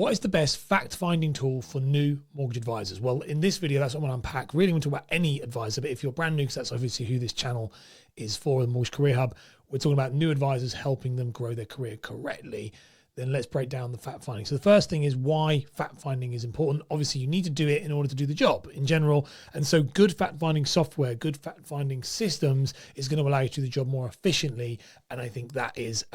What is the best fact-finding tool for new mortgage advisors? Well, in this video, that's what I'm going to unpack. Really want to talk about any advisor, but if you're brand new, because that's obviously who this channel is for, the Mortgage Career Hub, we're talking about new advisors helping them grow their career correctly. Then let's break down the fact finding. So the first thing is why fact finding is important. Obviously, you need to do it in order to do the job in general. And so good fact finding software, good fact finding systems is going to allow you to do the job more efficiently. And I think that is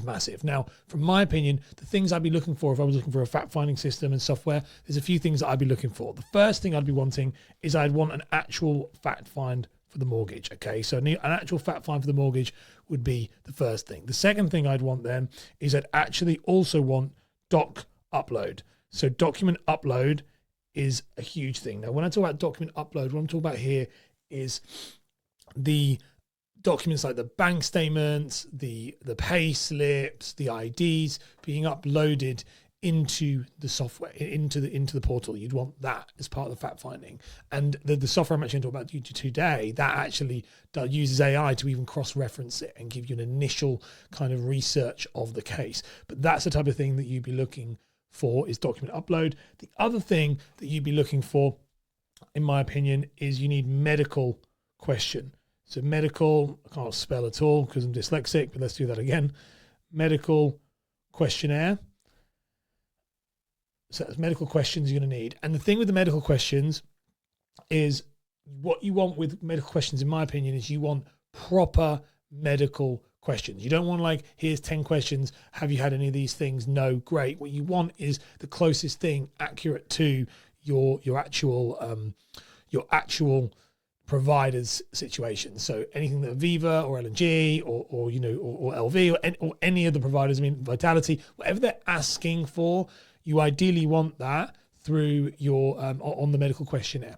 massive. Now, from my opinion, the things I'd be looking for if I was looking for a fact finding system and software, there's a few things that I'd be looking for. The first thing I'd be wanting is I'd want an actual fact find for the mortgage. Okay, so an actual fact find for the mortgage would be the first thing. The second thing I'd want then is I'd actually also want doc upload. So document upload is a huge thing. Now, when I talk about document upload, what I'm talking about here is the documents like the bank statements, the pay slips, the IDs being uploaded into the software, into the portal. You'd want that as part of the fact finding. And the software I'm actually talking about today, that actually uses AI to even cross-reference it and give you an initial kind of research of the case. But that's the type of thing that you'd be looking for, is document upload. The other thing that you'd be looking for, in my opinion, is you need medical question. So medical, I can't spell at all because I'm dyslexic, but let's do that again. Medical questionnaire. So that's medical questions you're going to need. And the thing with the medical questions is, what you want with medical questions, in my opinion, is you want proper medical questions. You don't want like, here's 10 questions. Have you had any of these things? No, great. What you want is the closest thing accurate to your actual provider's situation. So anything that Aviva or L&G or LV or any of the providers, I mean, Vitality, whatever they're asking for, you ideally want that through your on the medical questionnaire.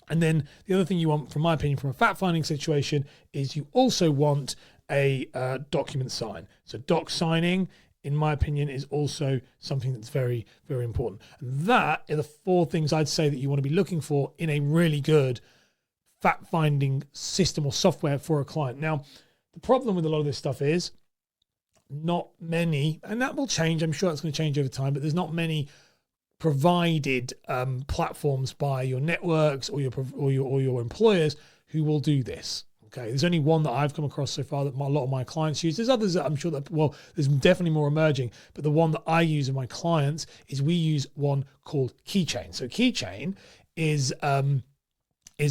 And then the other thing you want, from my opinion, from a fact-finding situation, is you also want a document sign. So doc signing, in my opinion, is also something that's very, very important. And that are the four things I'd say that you want to be looking for in a really good fact-finding system or software for a client. Now, the problem with a lot of this stuff is not many, and that will change, I'm sure that's going to change over time, but there's not many provided platforms by your networks or your employers who will do this. Okay, there's only one that I've come across so far that a lot of my clients use. There's others that I'm sure that, well, there's definitely more emerging, but the one that I use with my clients is we use one called Keychain. So Keychain is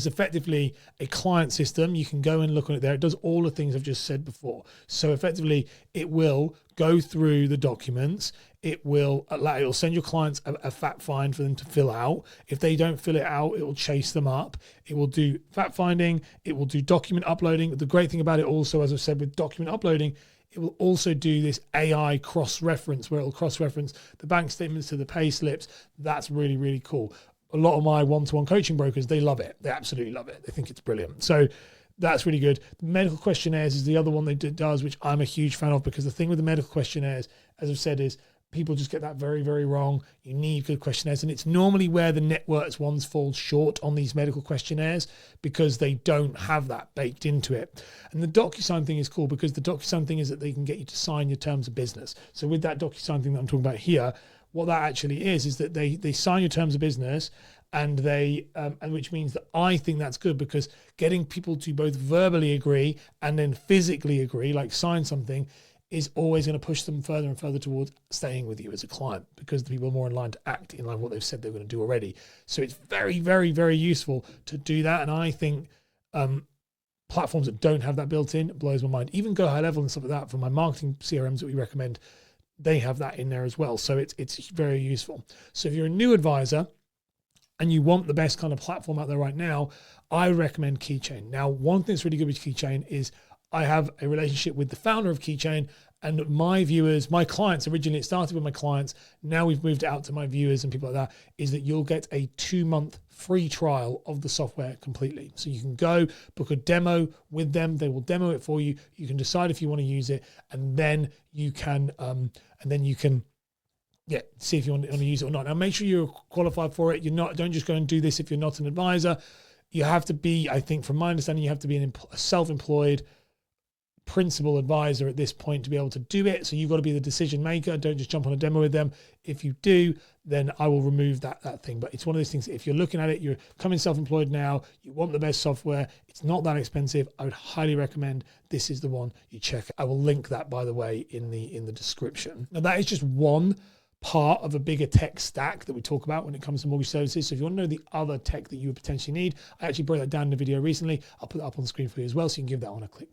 effectively a client system. You can go and look on it there. It does all the things I've just said before. So effectively, it will go through the documents. It will send your clients a fact find for them to fill out. If they don't fill it out, it will chase them up. It will do fact finding. It will do document uploading. The great thing about it also, as I've said, with document uploading, it will also do this AI cross-reference, where it will cross-reference the bank statements to the pay slips. That's really, really cool. A lot of my one-to-one coaching brokers, they love it. They absolutely love it. They think it's brilliant. So that's really good. The medical questionnaires is the other one they does, which I'm a huge fan of, because the thing with the medical questionnaires, as I've said, is people just get that very, very wrong. You need good questionnaires. And it's normally where the networks ones fall short on these medical questionnaires, because they don't have that baked into it. And the DocuSign thing is cool, because the DocuSign thing is that they can get you to sign your terms of business. So with that DocuSign thing that I'm talking about here, what that actually is that they sign your terms of business, and and which means that I think that's good, because getting people to both verbally agree and then physically agree, like sign something, is always going to push them further and further towards staying with you as a client, because the people are more inclined to act in line with what they've said they're going to do already. So it's very, very, very useful to do that. And I think platforms that don't have that built in, it blows my mind. Even Go High Level and stuff like that, for my marketing CRMs that we recommend, they have that in there as well. So it's very useful. So if you're a new advisor and you want the best kind of platform out there right now, I recommend Keychain. Now, one thing that's really good with Keychain is I have a relationship with the founder of Keychain, and my viewers, my clients, originally it started with my clients, now we've moved it out to my viewers and people like that, is that you'll get a 2-month free trial of the software completely. So you can go book a demo with them. They will demo it for you. You can decide if you want to use it, and then you can see if you want to use it or not. Now, make sure you're qualified for it. Don't just go and do this if you're not an advisor. You have to be, I think, from my understanding, you have to be a self-employed principal advisor at this point to be able to do it. So you've got to be the decision maker. Don't just jump on a demo with them. If you do, then I will remove that thing. But it's one of those things that if you're looking at it, you're becoming self-employed now, you want the best software, it's not that expensive. I would highly recommend this is the one you check. I will link that, by the way, in the description. Now that is just one part of a bigger tech stack that we talk about when it comes to mortgage services. So if you want to know the other tech that you would potentially need, I actually broke that down in a video recently. I'll put that up on the screen for you as well, so you can give that one a click.